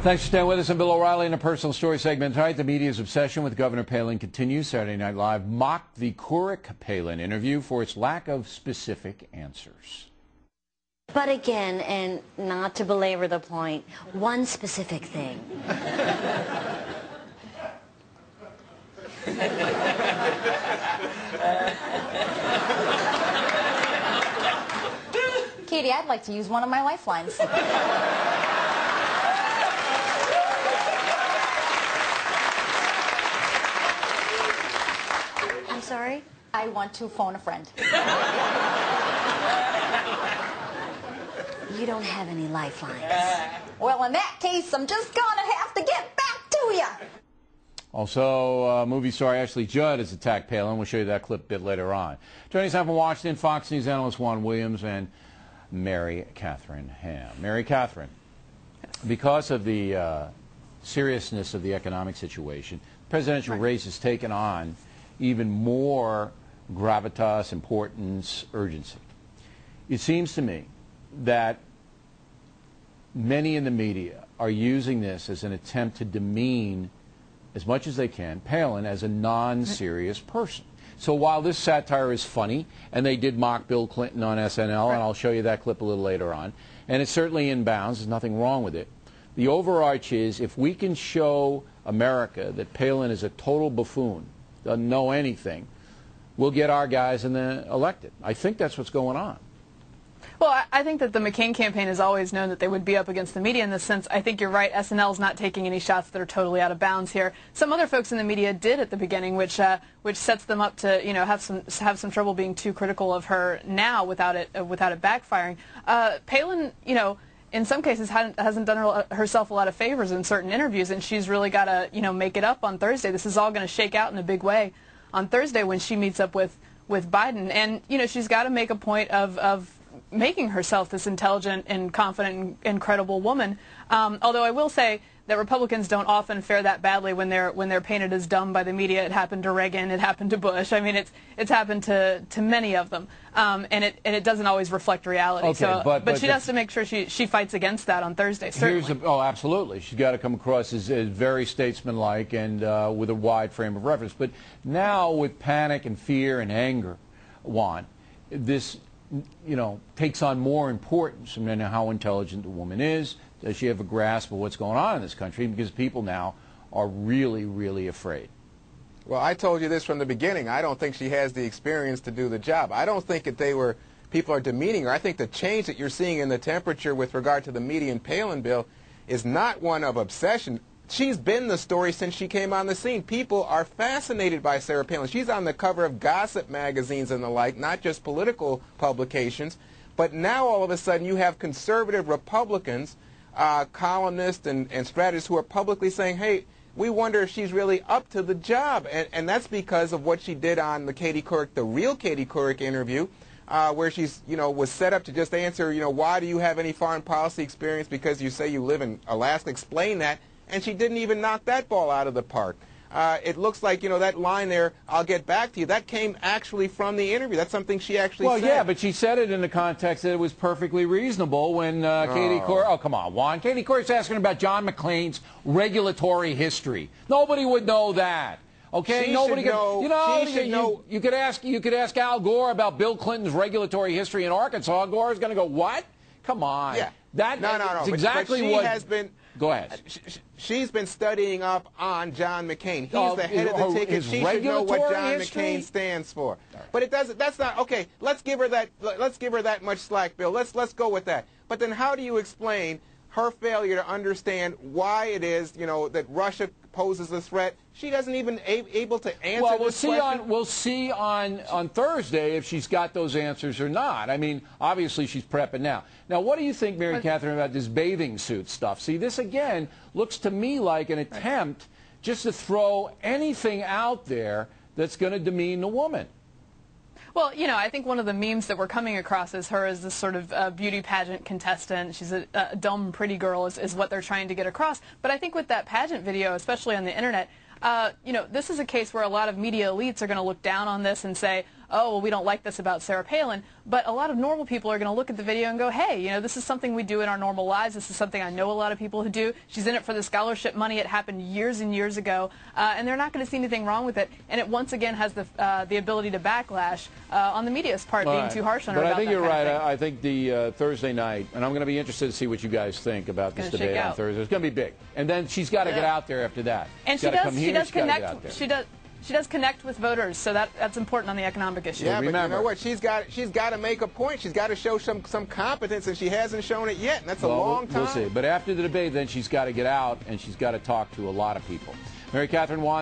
Thanks for staying with us. I'm Bill O'Reilly in a personal story segment tonight. The media's obsession with Governor Palin continues. Saturday Night Live mocked the Couric-Palin interview for its lack of specific answers. But again, and not to belabor the point, one specific thing. Katie, I'd like to use one of my lifelines. I'm sorry? I want to phone a friend. You don't have any lifelines. Well, in that case, I'm just gonna have to get back to you. Also, movie star Ashley Judd has attacked Palin. We'll show you that clip a bit later on. Joining us now from Washington, Fox News analyst Juan Williams and Mary Catherine Ham. Mary Catherine, because of the seriousness of the economic situation, the presidential race has taken on even more gravitas, importance, urgency. It seems to me that many in the media are using this as an attempt to demean, as much as they can, Palin as a non-serious person. So while this satire is funny, and they did mock Bill Clinton on SNL, and I'll show you that clip a little later on, and it's certainly in bounds, there's nothing wrong with it, the overarch is if we can show America that Palin is a total buffoon, doesn't know anything, we'll get our guys elected. I think that's what's going on. Well, I think that the McCain campaign has always known that they would be up against the media in this sense. I think you're right. SNL's not taking any shots that are totally out of bounds here. Some other folks in the media did at the beginning, which sets them up to have some trouble being too critical of her now without it backfiring. Palin, in some cases hasn't done herself a lot of favors in certain interviews, and she's really got to make it up on Thursday. This is all going to shake out in a big way on Thursday when she meets up with Biden, and she's got to make a point of making herself this intelligent and confident and credible woman. Although I will say that Republicans don't often fare that badly when they're painted as dumb by the media. It happened to Reagan. It happened to Bush. I mean, it's happened to many of them, and it doesn't always reflect reality. Okay, but she has to make sure she fights against that on Thursday. Certainly. Oh, absolutely. She's got to come across as very statesmanlike and with a wide frame of reference. But now with panic and fear and anger, Juan, this takes on more importance. I mean, how intelligent the woman is. Does she have a grasp of what's going on in this country? Because people now are really, really afraid. Well, I told you this from the beginning. I don't think she has the experience to do the job. I don't think that people are demeaning her. I think the change that you're seeing in the temperature with regard to the media and Palin bill is not one of obsession. She's been the story since she came on the scene. People are fascinated by Sarah Palin. She's on the cover of gossip magazines and the like, not just political publications. But now all of a sudden you have conservative Republicans, columnists and strategists who are publicly saying, hey, we wonder if she's really up to the job. And that's because of what she did on the Katie Couric, the real Katie Couric interview, where she's, was set up to just answer, why do you have any foreign policy experience because you say you live in Alaska? Explain that. And she didn't even knock that ball out of the park. It looks like, that line there, I'll get back to you, that came actually from the interview. That's something she actually said. Well, yeah, but she said it in the context that it was perfectly reasonable when Katie Couric... Oh, come on, Juan. Katie Couric's asking about John McCain's regulatory history. Nobody would know that. Okay, nobody could know. You could ask Al Gore about Bill Clinton's regulatory history in Arkansas. Al Gore is going to go, what? Come on. Yeah. No. Exactly but she what has been. Go ahead. She's been studying up on John McCain. He's the head of the ticket. She should know what John McCain stands for. But it doesn't. That's not okay. Let's give her that. Let's give her that much slack, Bill. Let's go with that. But then, how do you explain her failure to understand why it is, that Russia poses a threat? She doesn't even able to answer this question. We'll see on Thursday if she's got those answers or not. I mean, obviously she's prepping now. Now, what do you think, Mary Catherine, about this bathing suit stuff? See, this again looks to me like an attempt just to throw anything out there that's going to demean the woman. Well, I think one of the memes that we're coming across is her as this sort of beauty pageant contestant. She's a dumb, pretty girl is what they're trying to get across. But I think with that pageant video, especially on the Internet, this is a case where a lot of media elites are going to look down on this and say, oh, well, we don't like this about Sarah Palin. But a lot of normal people are going to look at the video and go, hey, you know, this is something we do in our normal lives. This is something I know a lot of people who do. She's in it for the scholarship money. It happened years and years ago, and they're not going to see anything wrong with it. And it once again has the ability to backlash on the media's part, being too harsh on her. But about I think that you're kind of right. I think the Thursday night, and I'm going to be interested to see what you guys think about this debate on Thursday. It's going to be big, and then she's got to get out there after that. And she does connect with voters, so that's important on the economic issue. Yeah, but you know what? She's got to make a point. She's got to show some competence, and she hasn't shown it yet. And that's a long time. We'll see. But after the debate, then she's got to get out and she's got to talk to a lot of people. Mary Catherine wants